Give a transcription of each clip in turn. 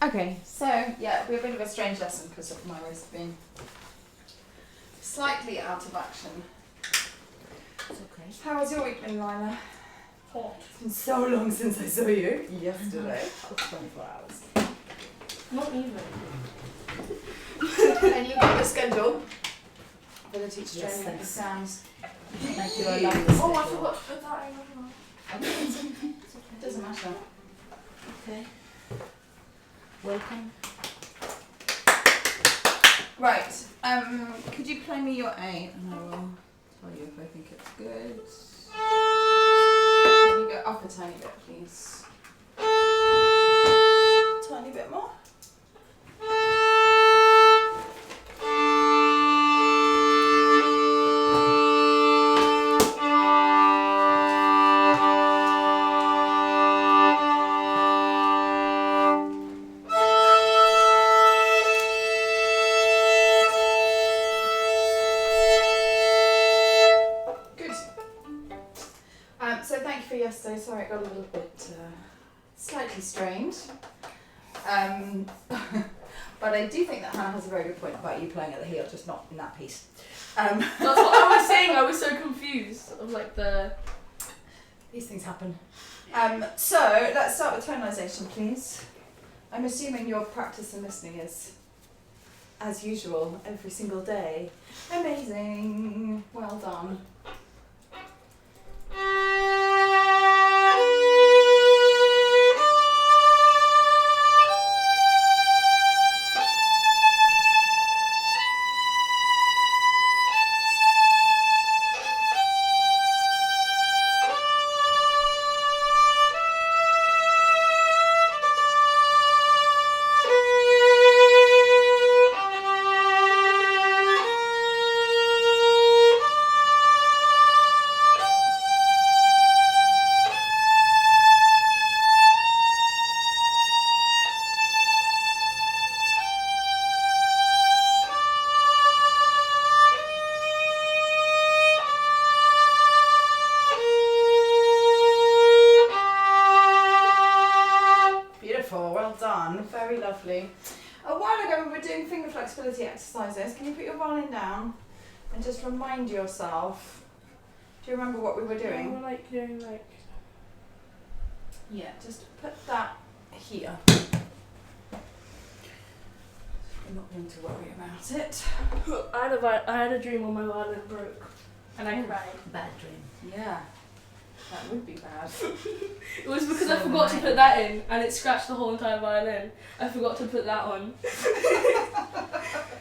Okay, so yeah, it'll be a bit of a strange lesson because of my wrist being slightly out of action. It's okay. How has your week been, Lyla? Hot. It's been so long since I saw you. Yesterday. That was 24 hours. Not even. And you got the schedule for the teacher Yes, training thanks. exams. Thank you. I love this. Oh, I forgot to put that in. It doesn't matter. Okay. Welcome. Right. Could you play me your A and I will tell you if I think it's good. Can you go up a tiny bit, please? Tiny bit more. So thank you for yesterday. Sorry, it got a little bit slightly strained. But I do think that Hannah has a very good point about you playing at the heel, just not in that piece. That's what I was saying. I was so confused of like the. These things happen. So let's start with tonalisation, please. I'm assuming your practice and listening is, as usual, every single day. Amazing. Well done. Very lovely. A while ago we were doing finger flexibility exercises. Can you put your violin down and just remind yourself? Do you remember what we were doing? We're like doing like. Yeah, just put that here. I'm not going to worry about it. I had a dream when my violin broke, and I cried. Bad dream. Yeah, that would be bad. It was because So I forgot to put that in, and it scratched the whole entire violin. I forgot to put that on.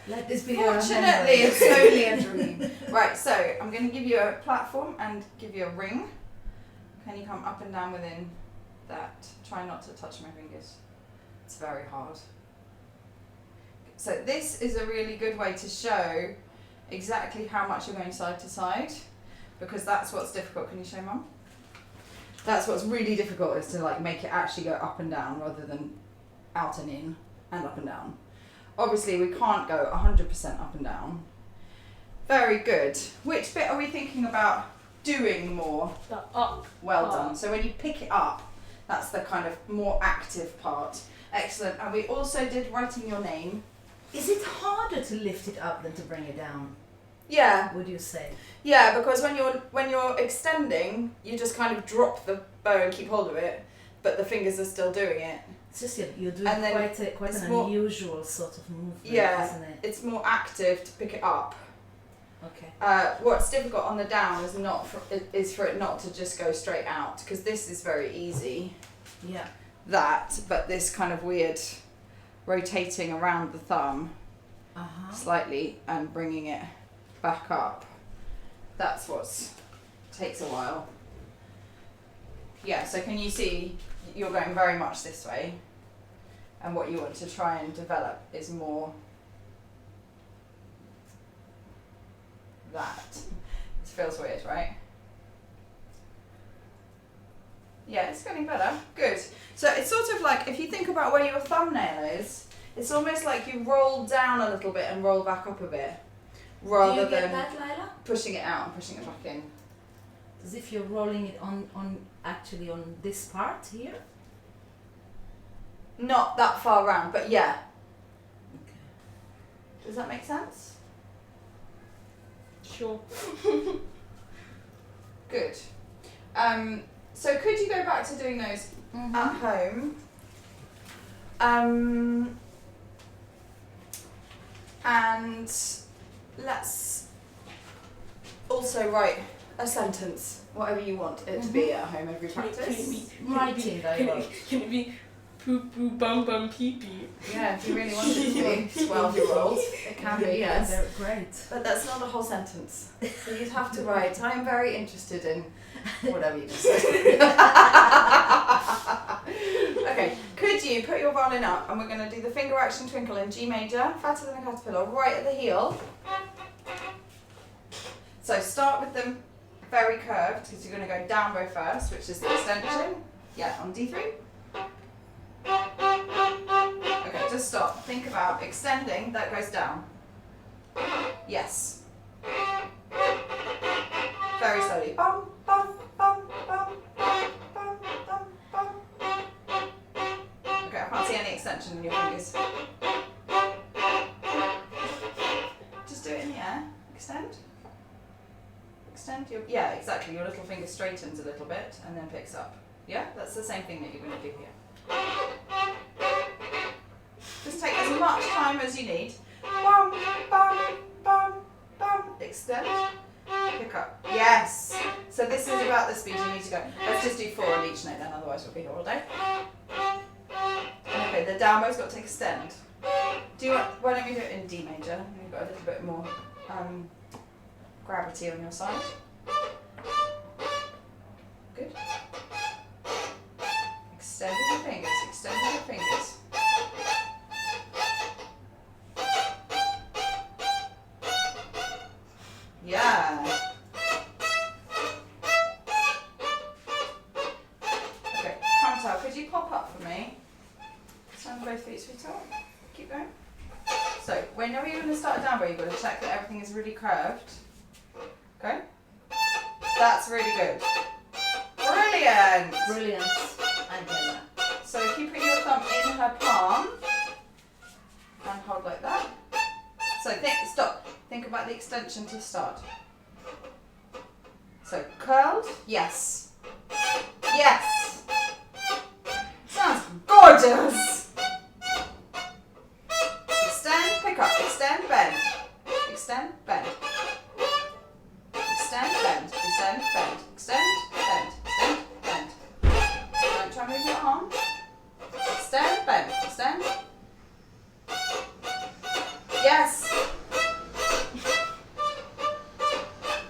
Let this be Fortunately, it's only a dream. Right, so I'm going to give you a platform and give you a ring. Can you come up and down within that? Try not to touch my fingers. It's very hard. So this is a really good way to show exactly how much you're going side to side, because that's what's difficult. Can you show Mum? That's what's really difficult, is to like make it actually go up and down rather than out and in and up and down. Obviously we can't go 100% up and down. Very good. Which bit are we thinking about doing more? The up. Well part. done. So when you pick it up, that's the kind of more active part. Excellent. And we also did writing your name. Is it harder to lift it up than to bring it down? Yeah. Would you say? Yeah, because when you're extending, you just kind of drop the bow and keep hold of it, but the fingers are still doing it. It's just you're doing And then quite it's an more- unusual sort of movement, Yeah. isn't it? It's more active to pick it up. Okay. What's difficult on the down is for it not to just go straight out, because this is very easy. Yeah. But this kind of weird rotating around the thumb slightly and bringing it back up, that's what takes a while. Yeah, so can you see you're going very much this way, and what you want to try and develop is more that. It feels weird, right? Yeah, it's getting better. Good. So it's sort of like, if you think about where your thumbnail is, it's almost like you roll down a little bit and roll back up a bit, rather Do you get than that, Lyla? pushing it out and pushing it back in. As if you're rolling it on this part here. not that far round, but yeah. Okay. Does that make sense? Sure. Good. So could you go back to doing those at home? And let's also write a sentence, whatever you want it to be at home every practice. Writing though. Can it be poo poo bum bum pee pee? Yeah, if you really want it to be 12-year-old, it can be, yes. They're great. But that's not a whole sentence. So you'd have to write, I am very interested in whatever you just said. Okay, could you put your violin up and we're going to do the finger action twinkle in G major, fatter than a caterpillar, right at the heel. So start with them very curved because you're going to go down bow first, which is the extension. Yeah, on D3. Okay, just stop. Think about extending, that goes down. Yes. Very slowly. Bum, bum, bum, bum, bum, bum, bum, bum. Okay, I can't see any extension in your fingers. Just do it in the air. Extend. Extend your, yeah, exactly. Your little finger straightens a little bit and then picks up. Yeah, that's the same thing that you're going to do here. Just take as much time as you need. Bum, bum, bum, bum. Extend. Pick up. Yes. So this is about the speed you need to go. Let's just do 4 on each note then, otherwise we'll be here all day. Okay, the down bow's got to extend. Do you want? Why don't we do it in D major? You've got a little bit more gravity on your side. Good. Extending your fingers. Extending your fingers. Yeah. Okay, Chantal, could you pop up for me? Stand both feet sweetheart. Keep going. So, whenever you're going to start a down bow, you've got to check that everything is really curved. Okay? That's really good. Brilliant! Brilliant. I get that. So keep putting your thumb in her palm and hold like that. So stop. Think about the extension to start. So curled, yes. Yes. Sounds gorgeous. Extend, pick up, extend, bend. Extend, bend. Extend, bend, extend, bend, extend, bend, extend, bend. Don't try and move your arm. Extend, bend, extend. Yes.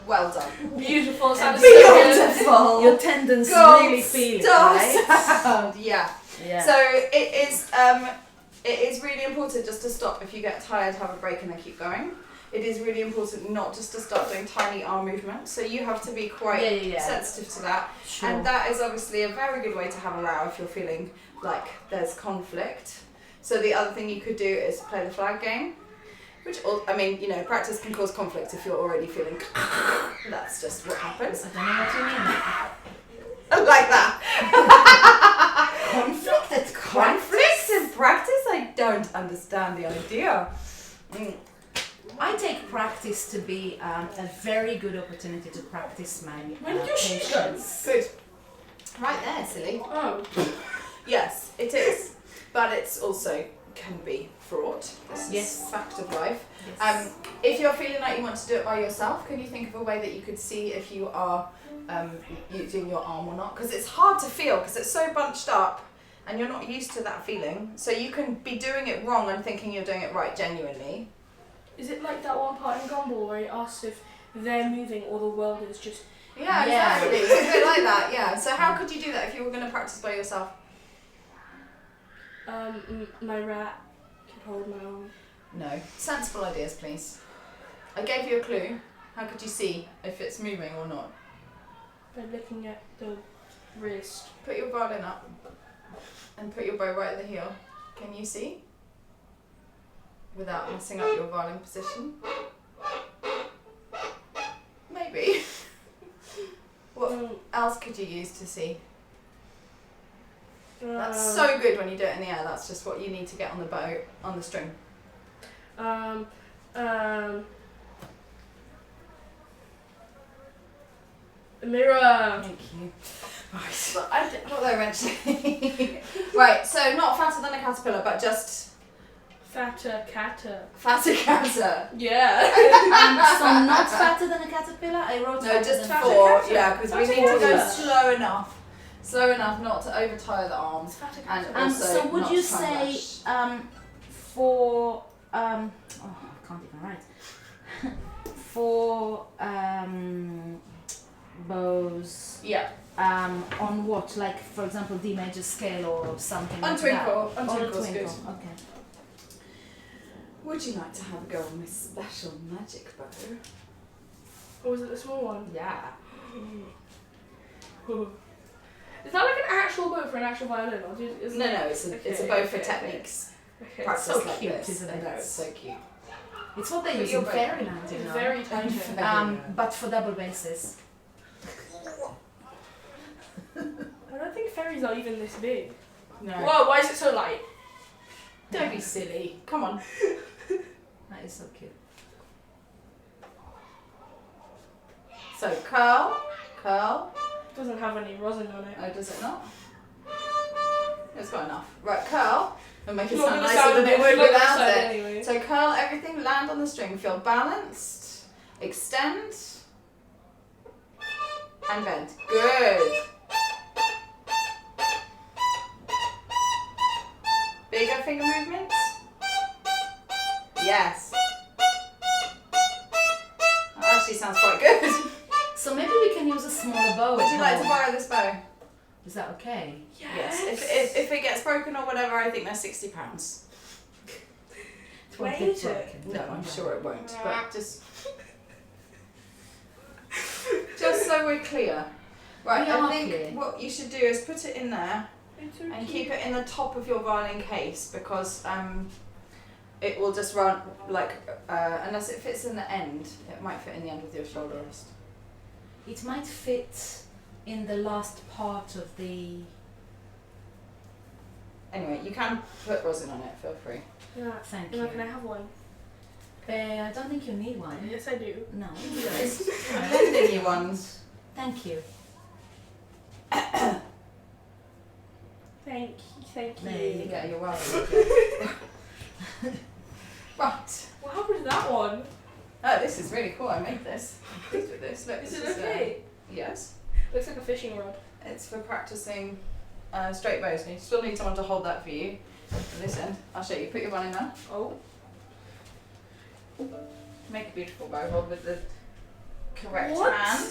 Well done. Beautiful. Sounds Beautiful. Your tendons Gold really feel it, star right? sound. Yeah. Yeah. So it is really important just to stop if you get tired, have a break and then keep going. It is really important not just to start doing tiny arm movements. So you have to be quite sensitive to that. Sure. And that is obviously a very good way to have a row if you're feeling like there's conflict. So the other thing you could do is play the flag game, which, I mean, you know, practice can cause conflict if you're already feeling that's just what happens. I don't know what you mean. Like that. Conflict. Conflict in practice? I don't understand the idea. I take practice to be a very good opportunity to practice my When do you patience. Good. Right there, silly. Oh. Yes, it is. But it's also can be fraught. This Yes. is fact of life. Yes. If you're feeling like you want to do it by yourself, can you think of a way that you could see if you are using your arm or not? Because it's hard to feel because it's so bunched up and you're not used to that feeling. So you can be doing it wrong and thinking you're doing it right genuinely. Is it like that one part in Gumball where he asks if they're moving or the world is just... Yeah, exactly. It's a bit like that, yeah. So how could you do that if you were going to practice by yourself? My rat can hold my arm. No. Sensible ideas, please. I gave you a clue. How could you see if it's moving or not? By looking at the wrist. Put your violin up and put your bow right at the heel. Can you see? Without messing up your violin position. Maybe. What else could you use to see? That's so good when you do it in the air. That's just what you need to get on the bow, on the string. Mirror. Thank you. Right. But I got there eventually. Right, so not fatter than a caterpillar, but just Fatter catter. fatter catter. Yeah. So not fatter than a caterpillar. I wrote No, fatter just than fatter four. catter. Yeah, because we Fatter need to go catter. slow enough not to over tire the arms. Fatter And catter. also so would not you to try and say rush. for oh, I can't even write. For bows Yeah. on what, like for example D major scale or something On like twinkle. that? On Or a twinkle's good. Okay. Would you like to have a go on this special magic bow? Or was it the small one? Yeah. Is that like an actual bow for an actual violin? Or is No, it's a bow for techniques. Okay. Practice so like cute, this. isn't I it? know, it's so cute. It's what they But use you're in right. fairyland, you It's know. very tiny. But for double basses. I don't think fairies are even this big. No. Whoa, why is it so light? Don't be silly. Come on. That is so cute. So curl. It doesn't have any rosin on it. Oh, does it not? It's got enough. Right, curl. And make it It's not sound gonna nicer sound than it would it's not gonna without sound it. anyway. So curl everything, land on the string, feel balanced, extend, and bend. Good. Bigger finger movements. Yes. That actually sounds quite good. So maybe we can use a smaller bow. Would at you like to home. borrow this bow? Is that okay? Yes. If it gets broken or whatever, I think they're £60. It won't Wait get it. broken, No, don't I'm worry. sure it won't. But just so we're clear. Right, We I are think clear. what you should do is put it in there It's and okay. keep it in the top of your violin case because it will just run like unless it fits in the end, it might fit in the end with your shoulder rest. It might fit in the last part of the. Anyway, you can put rosin on it. Feel free. Yeah. Thank Can you. I have one? I don't think you need one. Yes, I do. No. I'm lending you one. Thank you. Thank you. There you Yeah, you're welcome. Right. What happened to that one? Oh, this is really cool. I made this. I'm pleased with this. Look, Is this it okay? Yes. Looks like a fishing rod. It's for practicing straight bows. You still need someone to hold that for you. For this end, I'll show you. Put your one in there. Oh. Make a beautiful bow hold with the correct What? hand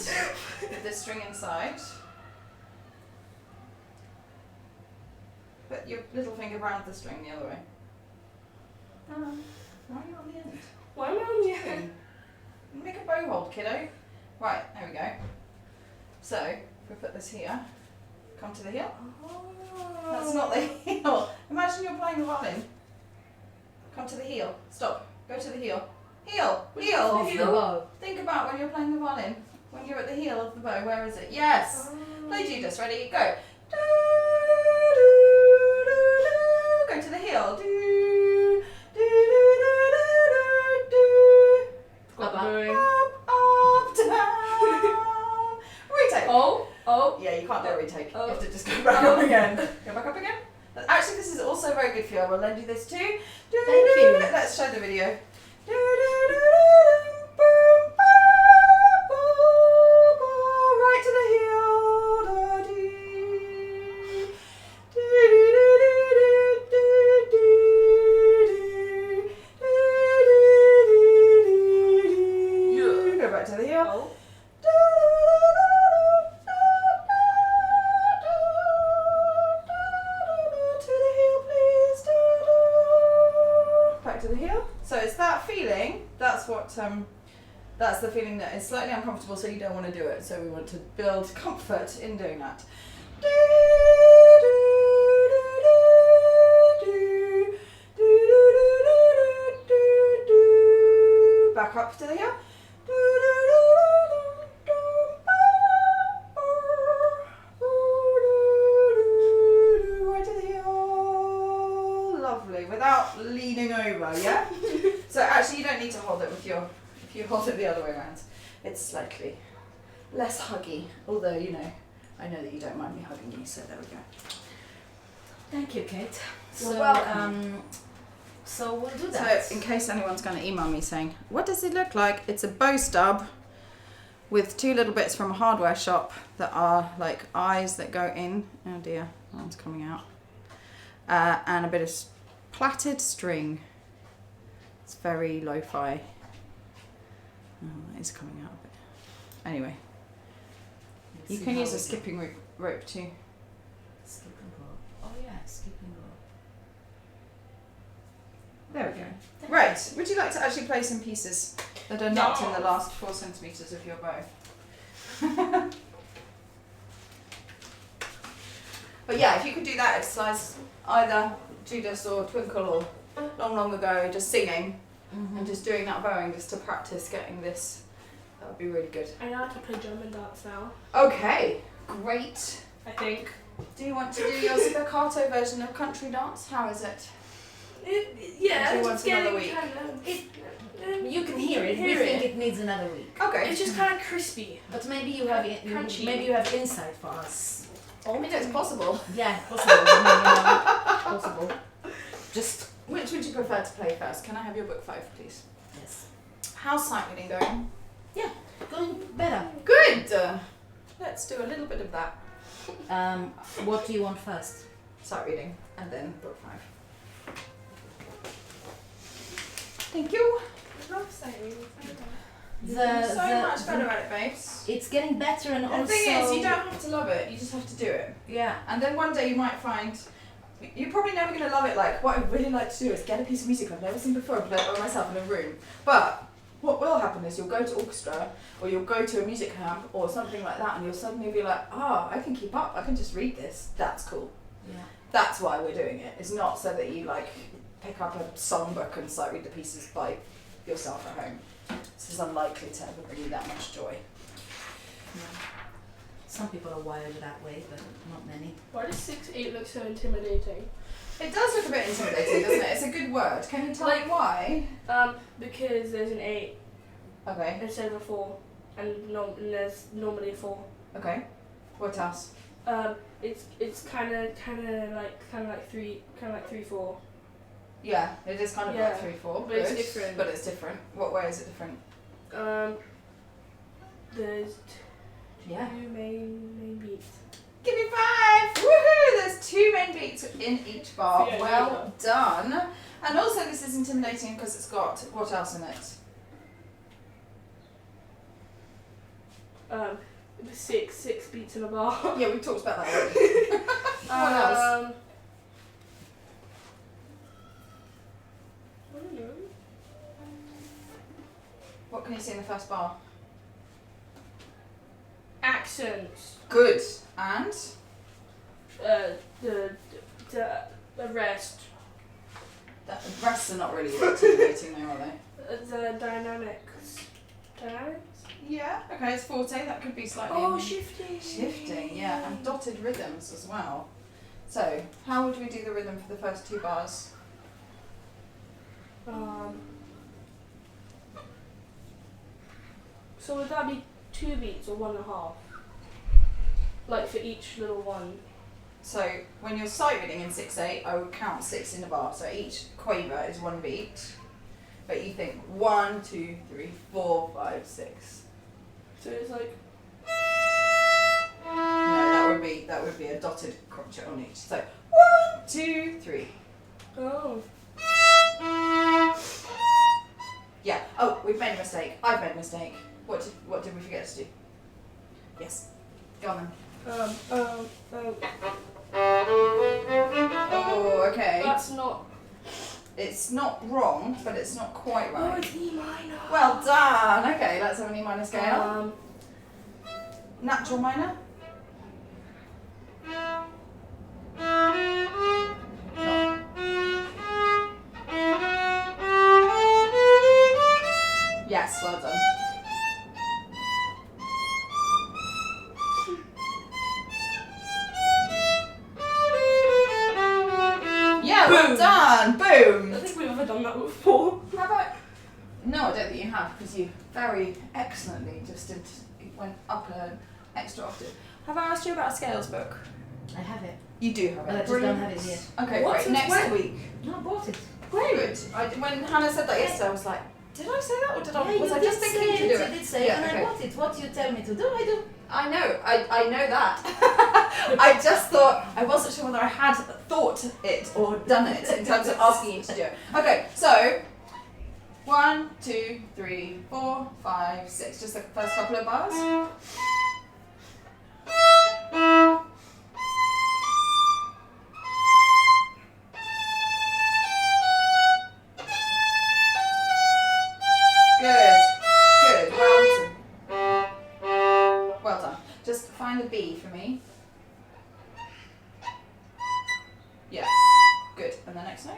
with the string inside. Put your little finger round the string the other way. Why are you on the end? Why am I on the end? Make a bow hold, kiddo. Right, there we go. So, if we put this here, come to the heel. That's not the heel. Imagine you're playing the violin. Come to the heel. Stop. Go to the heel. Heel. Heel. Off the bow. Think about when you're playing the violin. When you're at the heel of the bow, where is it? Yes. Play Judas. Ready? Go. Go to the heel. Got Up, up. going. Up, down. Retake. Oh. Yeah, you can't do a retake. Oh. You have to just go back up again. Go back up again. Actually, this is also very good for you. I will lend you this too. Thank you. Let's show the video. Right to the heel. Go back to the heel. Oh. To the heel, please. Back to the heel. So it's that feeling. That's what. That's the feeling that is slightly uncomfortable, so you don't want to do it. So we want to build comfort in doing that. Back up to the heel. Right lovely. Without leaning over, yeah? So actually you don't need to hold it with your, if you hold it the other way around, it's slightly less huggy. Although, you know, I know that you don't mind me hugging you, so there we go. Thank you, Kate. You're welcome. So we'll do that. So in case anyone's going to email me saying, what does it look like? It's a bow stub with 2 little bits from a hardware shop that are like eyes that go in. Oh dear, one's coming out. And a bit of plaited string. It's very lo-fi. Oh, that is coming out a bit. Anyway, Let's you see can how use a we go. skipping rope too. Skipping rope. Oh yeah, skipping rope. There we go. Thank Right, would you like to actually play some pieces that are not in the last 4 centimetres of your bow? But yeah, if you could do that exercise, either Judas or Twinkle or long ago, just singing and just doing that bowing just to practice getting this, that would be really good. I know how to play German dance now. Okay, great. I think. Do you want to do your staccato version of country dance? How is it? Yeah, Do you want it's getting another week? kind of. You can hear it. We think it needs another week. Okay. It's just kind of crispy. But maybe you have Crunchy. maybe you have insight for us. I mean, it's possible. Yeah, possible. I mean, possible. Just Which would you prefer to play first? Can I have your book 5, please? yes. How's sight reading going? Going better. Good! Let's do a little bit of that. What do you want first? Sight reading and then book 5. Thank you. I love sight reading. You're so much better at it, babes. It's getting better and also. The thing is, you don't have to love it, you just have to do it. Yeah. And then one day you might find, you're probably never going to love it. Like, what I really like to do is get a piece of music I've never seen before and play it by myself in a room. But what will happen is you'll go to orchestra or you'll go to a music camp or something like that and you'll suddenly be like, I can keep up, I can just read this. That's cool. Yeah. That's why we're doing it. It's not so that you like pick up a songbook and sight read the pieces by yourself at home. This is unlikely to ever bring you that much joy. Some people are wired that way, but not many. Why does 6'8" look so intimidating? It does look a bit intimidating, doesn't it? It's a good word. Can you tell me why? Because there's an 8 Okay. instead of a 4, and there's normally a 4. Okay. What else? It's kind of like 3-4. Yeah, it is kind of Yeah, like 3-4. but it's good, different. But it's different. What way is it different? There's Yeah. 2 main beats. Give me 5! Woohoo! There's 2 main beats in each bar. Yeah, Well done. And also this is intimidating because it's got what else in it? 6 beats in a bar. Yeah, we talked about that already. What else? I don't know. What can you see in the first bar? Accents. Good. And? The rest. The rests are not really intimidating though, are they? The dynamics. Dynamics? Yeah. Okay, it's forte. That could be slightly... Shifting. Shifting, yeah, and dotted rhythms as well. So, how would we do the rhythm for the first 2 bars? So would that be 2 beats or 1.5? Like for each little one. So, when you're sight reading in 6/8, I would count 6 in a bar. So each quaver is 1 beat. But you think 1, 2, 3, 4, 5, 6. So it's like No, that would be a dotted crotchet on each. So 1, 2, 3. oh. Yeah. Oh, we've made a mistake. I've made a mistake. What did we forget to do? Yes. Go on then. Oh, okay. That's not. It's not wrong, but it's not quite Oh, right. it's E minor. Well done. Okay, let's have an E minor scale. Natural minor. Yes, well done. Yeah, well done. Boom. I think we've ever done that before. How about? No, I don't think you have because you very excellently just went up an extra octave. Have I asked you about a scales book? I have it. You do have it. But I just don't have it yet. Okay, What? great. Next When? week. No, I bought it. Good. When Hannah said that yesterday, I was like, did I say that or did I? Yeah, was you I did just thinking say to it. do You it? did say it, Yeah, and okay. I bought it. What you tell me to do, I do. I know. I know that. I just thought I wasn't sure whether I had thought it or done it in terms of asking you to do it. Okay, so 1, 2, 3, 4, 5, 6. Just the first couple of bars. Good. Well done. Just find a B for me. Yeah. Good. And the next note.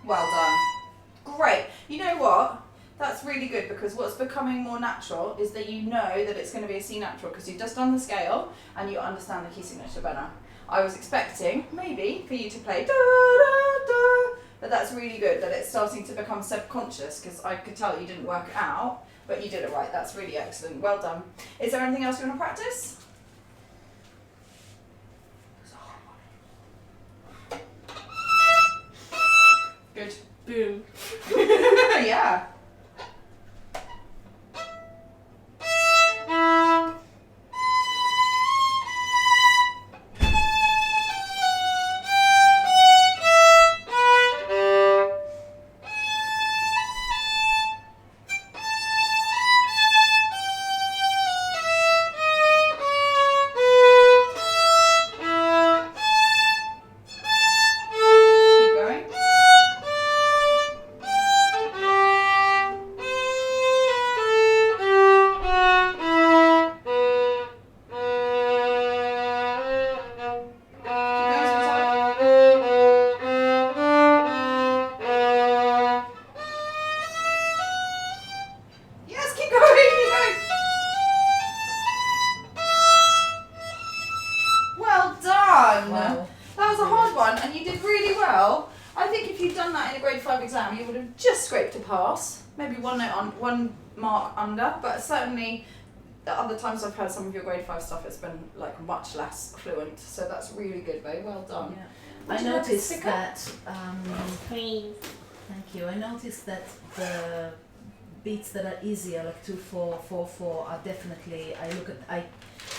Well done. Great. You know what? That's really good because what's becoming more natural is that you know that it's going to be a C natural because you've just done the scale and you understand the key signature better. I was expecting maybe for you to play da da da, but that's really good that it's starting to become subconscious because I could tell you didn't work it out, but you did it right. That's really excellent. Well done. Is there anything else you want to practice? Good. Boom. Yeah. Keep going. Yes, keep going, keep going. Well done. Wow. That was a hard one, and you did really well. I think if you'd done that in a grade 5 exam, you would have just scraped a pass. Maybe one note on, 1 mark under, but certainly the other times I've heard some of your grade 5 stuff, it's been like much less fluent. So that's really good, Bo. Well done. Yeah. Would I you like to noticed stick up? that. Please. Thank you. I noticed that the beats that are easier, like 2, 4, 4, 4, are definitely.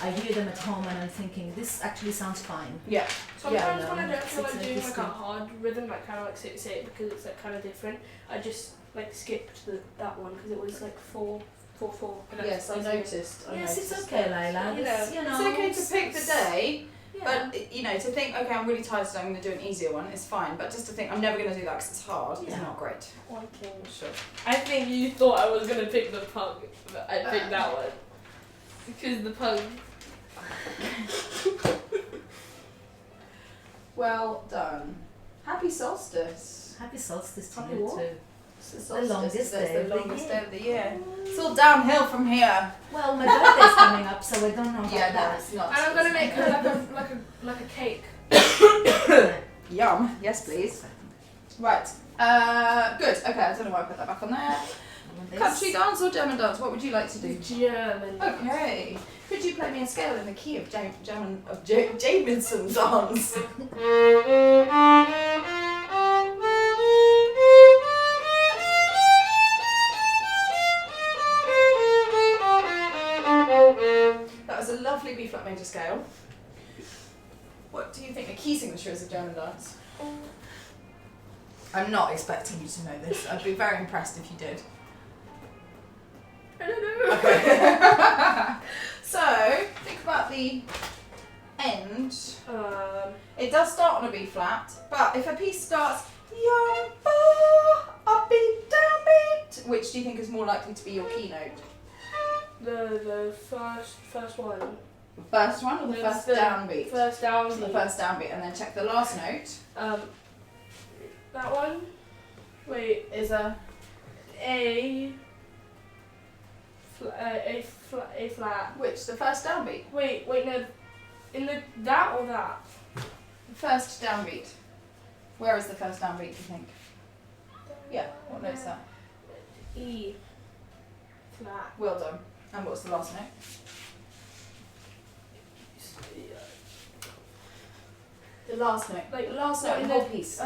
I hear them at home and I'm thinking this actually sounds fine. Yeah. Sometimes no, when I don't feel like 6, 8 doing is like a good. hard rhythm, like kind of like 6, 8, because it's like kind of different, I just like skipped that one because it was like 4, 4, 4. And Yes, I noticed. Yes, it's noticed. okay, Lyla. You know, It's, you know, It's okay to pick the day, Yeah. but you know, to think, okay, I'm really tired, so I'm going to do an easier one, is fine. But just to think, I'm never going to do that because it's hard, is Yeah. not great. Sure. I think you thought I was gonna pick the pug, but I picked that one because the pug. Well done. Happy solstice. Happy solstice to Happy you what? too. It's the The longest It's day the of the longest year. day of the year. It's all downhill from here. Well, my birthday's coming up, so I don't know about Yeah, no, that. it's not. And I'm gonna make her like a cake. Yum. Yes, please. Right. Good. Okay, I don't know why I put that back on there. This. Country dance or German dance? What would you like to do? German. Okay. Could you play me a scale in the key of Jameson's dance? That was a lovely B flat major scale. What do you think the key signature is of German dance? I'm not expecting you to know this. I'd be very impressed if you did. I don't know. Okay. So, think about the end. It does start on a B flat, but if a piece starts yum ba, upbeat, downbeat, which do you think is more likely to be your keynote? The first one. The first one or the first downbeat? First downbeat. So the first downbeat, and then check the last note. That one. Wait. Is a A flat. which? The first downbeat? Wait, no. In the that or that? The first downbeat. Where is the first downbeat, do you think? Yeah, what note's that? E flat. Well done. And what's the last note? The last note. Like Last note in the whole piece.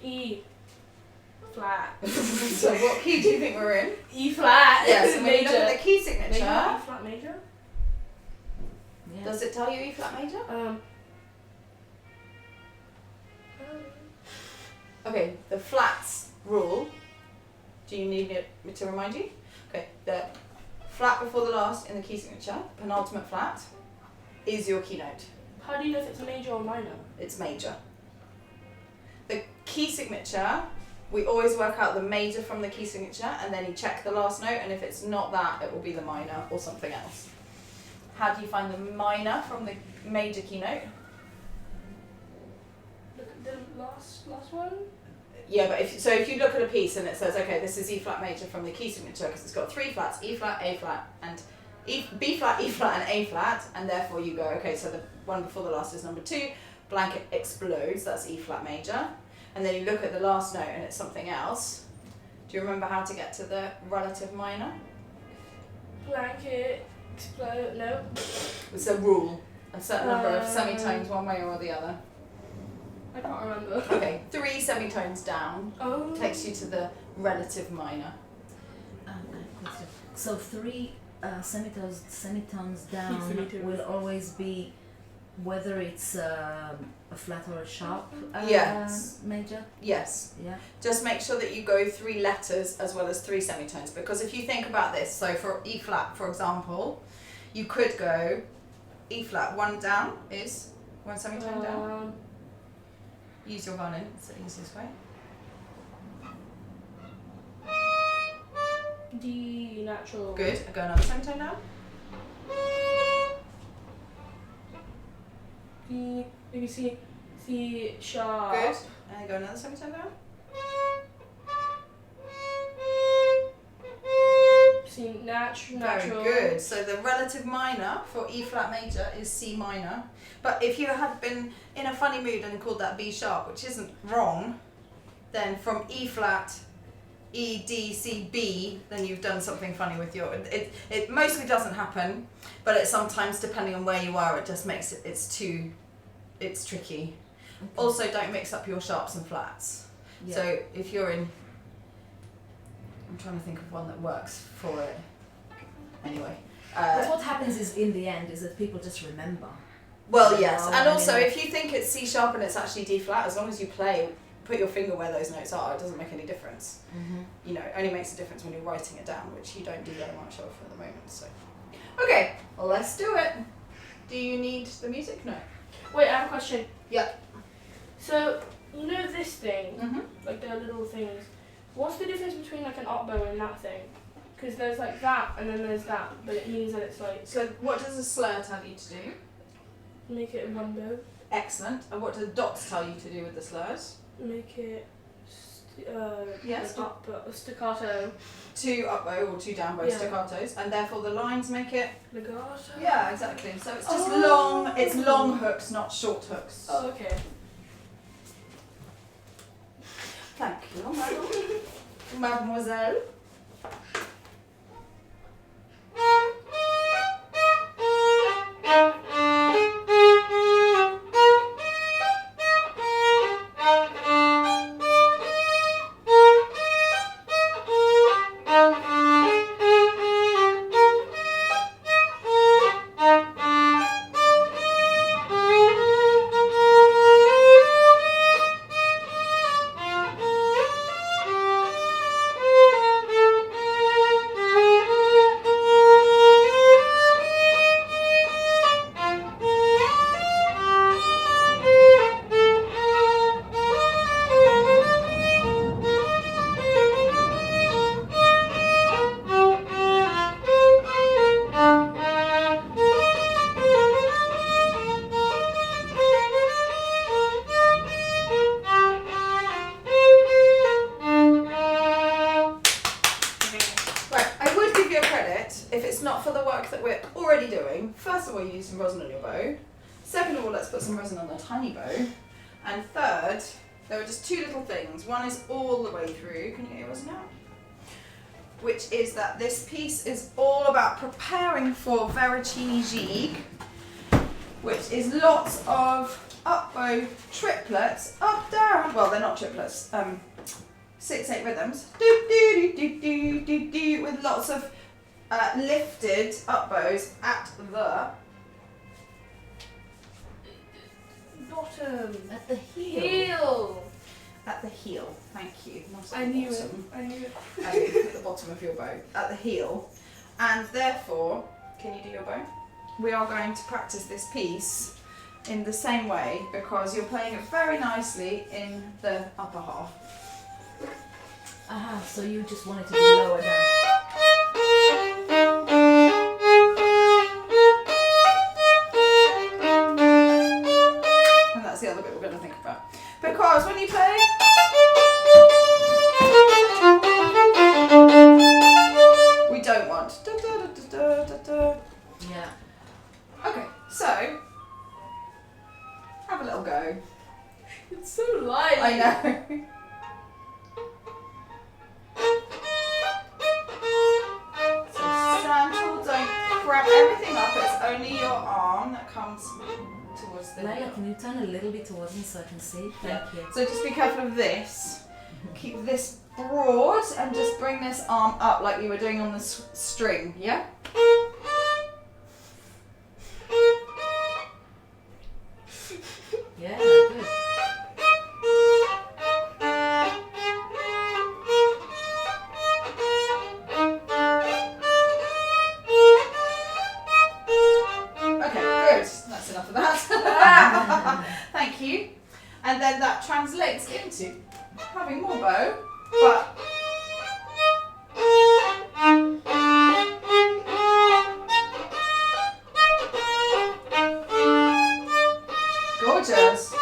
E flat. So what key do you think we're in? E flat. Yes, and when you look Major. at the key signature, Major. E flat major. Yeah. does it tell you E flat major? Okay, the flats rule. Do you need me to remind you? Okay, the flat before the last in the key signature, penultimate flat, is your keynote. How do you know if it's major or minor? It's major. The key signature, we always work out the major from the key signature and then you check the last note, and if it's not that, it will be the minor or something else. How do you find the minor from the major keynote? Look at the last one. Yeah, but if you look at a piece and it says, okay, this is E flat major from the key signature because it's got 3 flats, E flat, A flat, and B flat, E flat, and A flat, and therefore you go, okay, so the one before the last is number 2, blanket explodes, that's E flat major, and then you look at the last note and it's something else. Do you remember how to get to the relative minor? Blanket explode. No. It's a rule, a certain number of semitones one way or the other. I can't remember. Okay, 3 semitones down Oh. takes you to the relative minor. Question. So 3 semitones down Infinitive. will always be whether it's a flat or a sharp Yes. major. Yes. Yeah. Just make sure that you go 3 letters as well as 3 semitones, because if you think about this, so for E flat, for example, you could go E flat, 1 down is 1 semitone down. Use your violin, it's the easiest way. D natural. Good, go another semitone down. D, maybe C sharp. Good, and go another semitone down. C natural. Very good. So the relative minor for E flat major is C minor. But if you had been in a funny mood and called that B sharp, which isn't wrong, then from E flat, E, D, C, B, then you've done something funny with your... It mostly doesn't happen, but it sometimes, depending on where you are, it just makes it... It's tricky. Okay. Also, don't mix up your sharps and flats. Yeah. So if you're in... I'm trying to think of one that works for it. Anyway. But what happens is, in the end, is that people just remember. Well, yes, and I also mean, if you think it's C sharp and it's actually D flat, as long as you put your finger where those notes are, it doesn't make any difference. Mm-hmm. You know, it only makes a difference when you're writing it down, which you don't do very much of at the moment. So, okay, well, let's do it. Do you need the music? No. Wait, I have a question. Yeah. So, you know this thing, Mhm. like the little things. What's the difference between like an up bow and that thing? Because there's like that and then there's that, but it means that it's like So, what does a slur tell you to do? make it one bow, Excellent. And what do the dots tell you to do with the slurs? make it Yes. an up bow, staccato, 2 up bow or 2 down bow Yeah. staccatos, and therefore the lines make it. legato. Yeah, exactly. So it's just Oh. long. It's long hooks, not short hooks. Oh, okay. Thank you, madam. Mademoiselle. First of all, you use some rosin on your bow. Second of all, let's put some rosin on the tiny bow. And third, there are just two little things. One is all the way through. Can you hear us now? Which is that this piece is all about preparing for Vericini Gigue, which is lots of up bow triplets, up, down. Well, they're not triplets. 6/8 rhythms. Do do do do do do with lots of lifted up bows at the bottom. At the heel. Heel. At the heel, thank you. Not at I the knew it. bottom. I knew it. At the bottom of your bow. At the heel. And therefore, can you do your bow? We are going to practice this piece in the same way because you're playing it very nicely in the upper half. Aha, so you just want it to be lower down. And that's the other bit we're going to think about. Because when you play... we don't want... Da, da, da, da, da, da. Yeah. Okay, so... have a little go. It's so light. I know. So Santal, don't grab everything up. It's only your arm that comes towards the Lyla, heel. can you turn a little bit towards me so I can see? Thank you. So just be careful of this. Keep this broad and just bring this arm up like you were doing on the string, yeah? Yeah, good. Okay, good. That's enough of that. Thank you. And then that translates into having more bow, but gorgeous.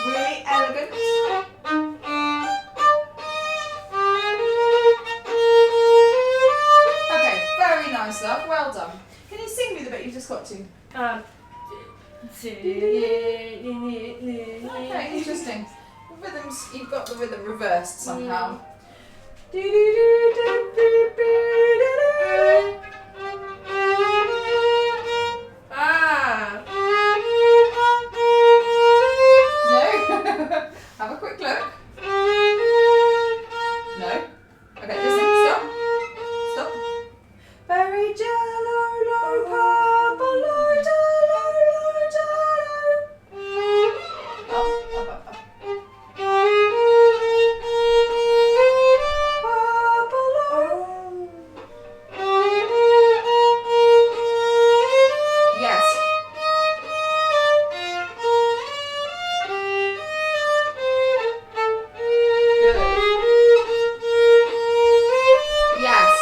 Really elegant. Okay, very nice, love. Well done. Can you sing me the bit you just got to? Okay, interesting. The rhythms, you've got the rhythm reversed somehow. Ah. No? Have a quick look. No? Okay, listen, stop. Stop. Very jello, low, purple, low, jello, Up, up, up. Yes. Good. Yes.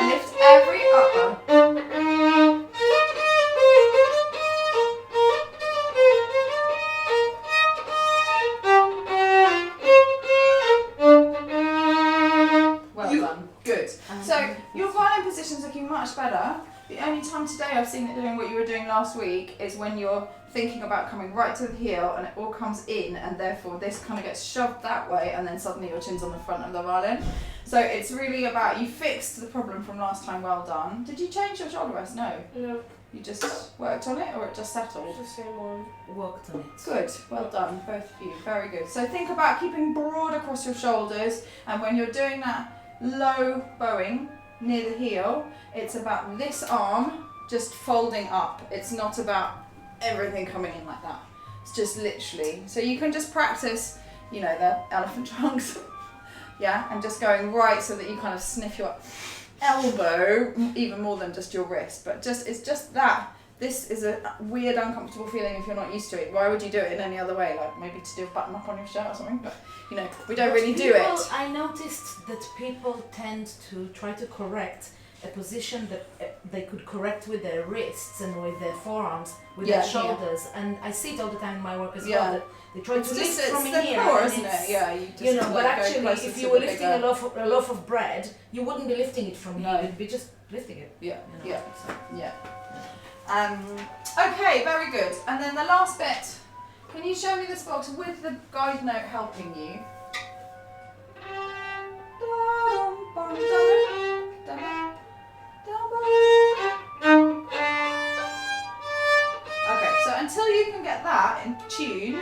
Lift every upper. Well done. Good. So your violin position's looking much better. The only time today I've seen it doing what you were doing last week is when you're thinking about coming right to the heel and it all comes in and therefore this kind of gets shoved that way and then suddenly your chin's on the front of the violin. So it's really about, you fixed the problem from last time, well done. Did you change your shoulder rest? No. No, You just worked on it or it just settled? it's the same one. Worked on it. Good, well done, both of you, very good. So think about keeping broad across your shoulders and when you're doing that low bowing near the heel, it's about this arm just folding up. It's not about everything coming in like that. It's just literally, so you can just practice, you know, the elephant trunks, yeah, and just going right so that you kind of sniff your elbow even more than just your wrist, but just, it's just that. This is a weird, uncomfortable feeling if you're not used to it. Why would you do it in any other way? Like maybe to do a button up on your shirt or something, but you know, we don't really do it. I noticed that people tend to try to correct a position that they could correct with their wrists and with their forearms, with Yeah, their shoulders. And I see it all the time in my work as Yeah. well. That they try It's to just lift from it's the here. core, and isn't it's- it? Yeah, you just You know, but go actually, closer if to you the were lifting bigger- a loaf of bread, you wouldn't be lifting it from No. here. You'd be just lifting it. Yeah, You know, yeah, so. yeah. Okay, very good. And then the last bit. Can you show me this box with the guide note helping you? Okay, so until you can get that in tune,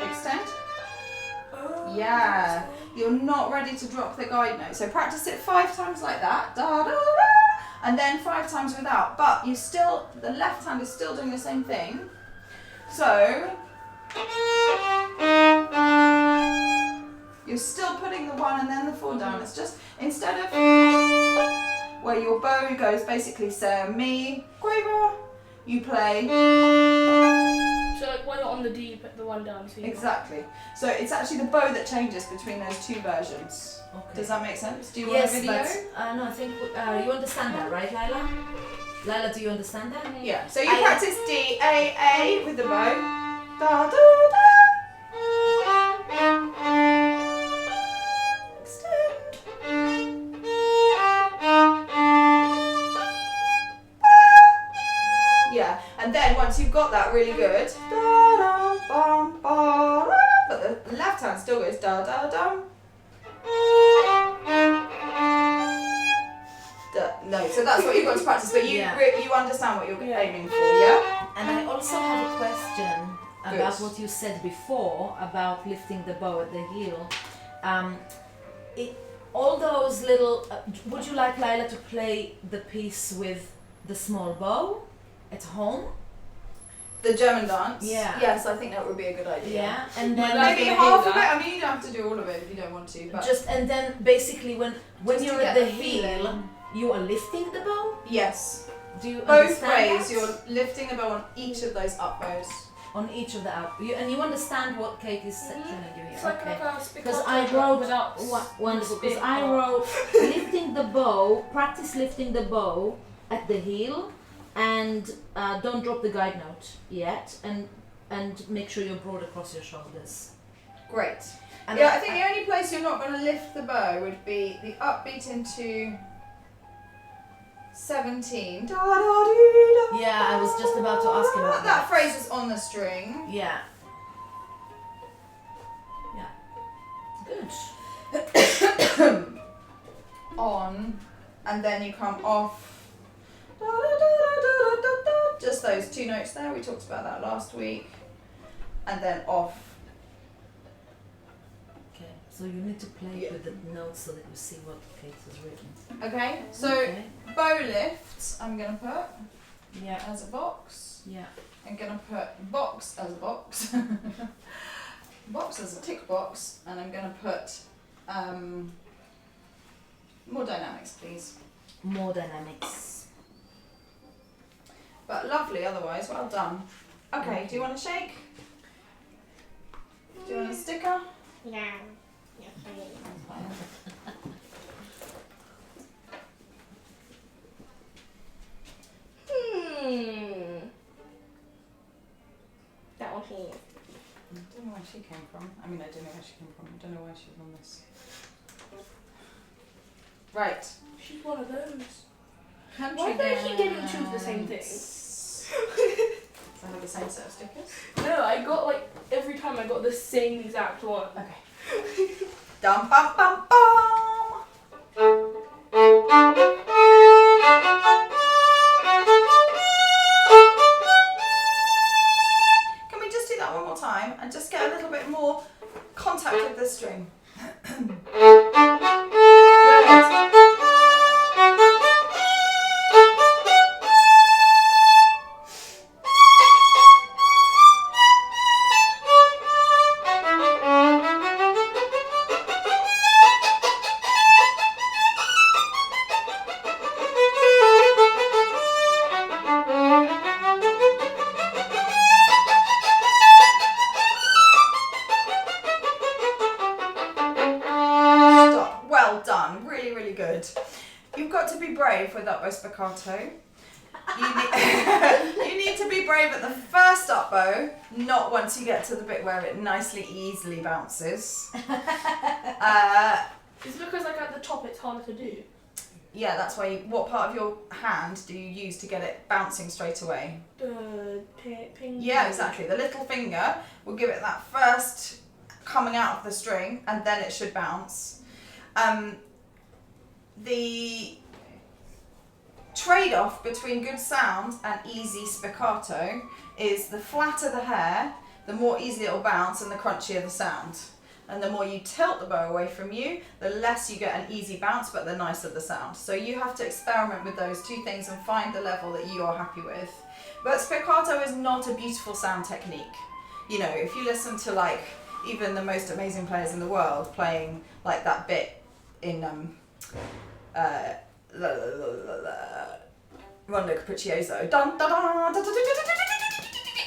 extend. Yeah, you're not ready to drop the guide note. So practice it 5 times like that, da, da, da, and then 5 times without. But you still, the left hand is still doing the same thing. So you're still putting the 1 and then the 4 down. It's just instead of where your bow goes basically so mi quaver, you play. So like when you're on the D, you put the 1 down. So you Exactly. So it's actually the bow that changes between those 2 versions. Okay. Does that make sense? Do you Yes, want a video? but no, I think you understand that, right, Lyla? Lyla, do you understand that? Yeah. So you I- practice D, A with the bow. Da, da, da. Extend. Yeah. And then once you've got that really good, da, da, bum, ba, da, but the left hand still goes da da dum. No, so that's what you've got to practice, but you Yeah. you understand what you're Yeah. aiming for, yeah? And I also have a question about Good. what you said before about lifting the bow at the heel. All those little. Would you like Lyla to play the piece with the small bow at home? The German dance? Yeah. Yes, I think that would be a good idea. Yeah, and My then dad- Maybe gonna half do of it. that. I mean, you don't have to do all of it if you don't want to, but just and then basically when Just to you're get at the the heel, feeling. you are lifting the bow. yes, Do you both understand ways. that? You're lifting the bow on each of those up bows. On each of the out. And you understand what Kate is telling you here. It's like Okay. a spiccato, Because I but wrote without wonderful. Because spit I part. wrote lifting the bow, practice lifting the bow at the heel, and don't drop the guide note yet, and make sure you're broad across your shoulders. Great. And Yeah, I think the only place you're not going to lift the bow would be the upbeat into 17. Da, da, dee, da, Yeah, I was just about to ask about that. that. Phrase is on the string. Yeah. Yeah. Good. On, and then you come off. Da, da, da, da, da, da, da. Just those 2 notes there. We talked about that last week. And then off. Okay. So you need to play Yeah. with the notes so that you see what Kate has written. Okay, so Okay. bow lifts I'm going to put Yeah. as a box. Yeah. I'm going to put box as a box. Box as a tick box. And I'm going to put more dynamics, please. More dynamics. But lovely otherwise, well done. Okay, do you want a shake? Do you want a sticker? Yeah. That one here. I don't know where she came from. I mean, I don't know where she came from. I don't know why she's on this. Right. She's one of those. Country Why do they keep getting choose the same thing? dance. I have the same set of stickers. No, I got like every time I got the same exact one. Okay. Dum bum bum bum. Can we just do that one more time and just get a little bit more contact with the string? Good. got to be brave with up bow spiccato. You need to be brave at the first up bow, not once you get to the bit where it nicely, easily bounces. It's because like at the top it's harder to do. Yeah, that's why. What part of your hand do you use to get it bouncing straight away? The ping. Yeah, exactly. The little finger will give it that first coming out of the string, and then it should bounce. The trade-off between good sound and easy spiccato is the flatter the hair, the more easily it will bounce and the crunchier the sound. And the more you tilt the bow away from you, the less you get an easy bounce, but the nicer the sound. So you have to experiment with those two things and find the level that you are happy with. But spiccato is not a beautiful sound technique. You know, if you listen to like even the most amazing players in the world playing like that bit in Rondo Capriccioso, dun, dun, dun, dun, dun, dun, dun, dun,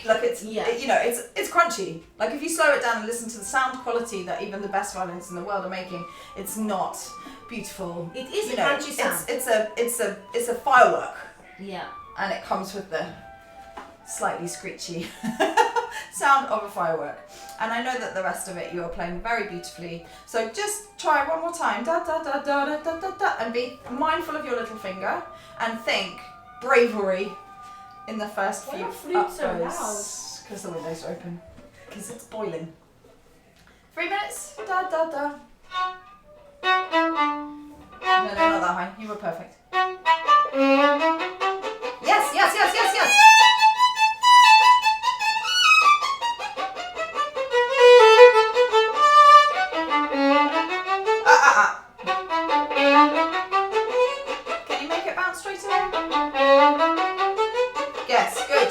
like it's you know it's crunchy. Like if you slow it down and listen to the sound quality that even the best violinists in the world are making, it's not beautiful. It is a crunchy sound. It's a firework. Yeah. And it comes with the slightly screechy sound of a firework. And I know that the rest of it you are playing very beautifully. So just try one more time, da da da da da da da da, and be mindful of your little finger and think bravery in the first few up bows. Because the windows are open. Because it's boiling. 3 minutes. Da da da. No, not that high. You were perfect. Yes, yes, yes, yes, yes. Can you make it bounce straight away? Yes, good.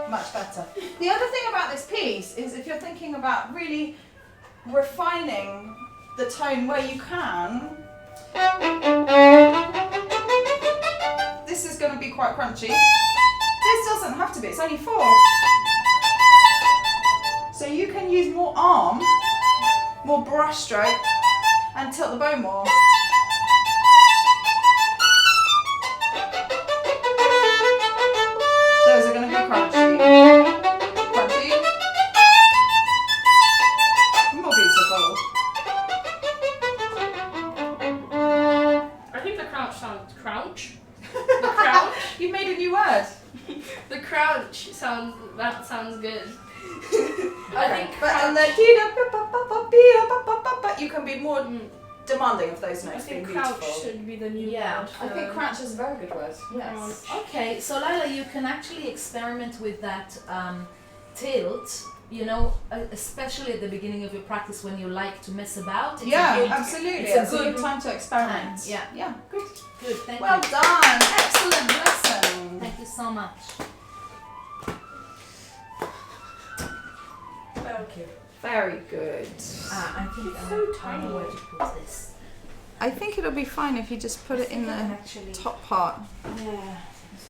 Much better. The other thing about this piece is if you're thinking about really refining the tone where you can, this is going to be quite crunchy. This doesn't have to be, it's only 4. So you can use more arm, more brush stroke, and tilt the bow more. Those are going to be crunchy. Crunchy. More beautiful. I think the crouch sounds crunch. The crouch. You made a new word. The crouch sounds good. I think, but and the you can be more demanding of those I notes being think crouch beautiful. should be the new Yeah, word. I think crouch is a very good word. Yes. Okay, so Lyla, you can actually experiment with that tilt, you know, especially at the beginning of your practice when you like to mess about. It's Absolutely. it's a good time to experiment. time. Yeah, good. Good, thank Well you. done. Excellent lesson. Thank you so much. Thank you. Very good. I think It's I so know tiny. where to put this. I think it'll be fine if you just put it in the Actually, top part. yeah.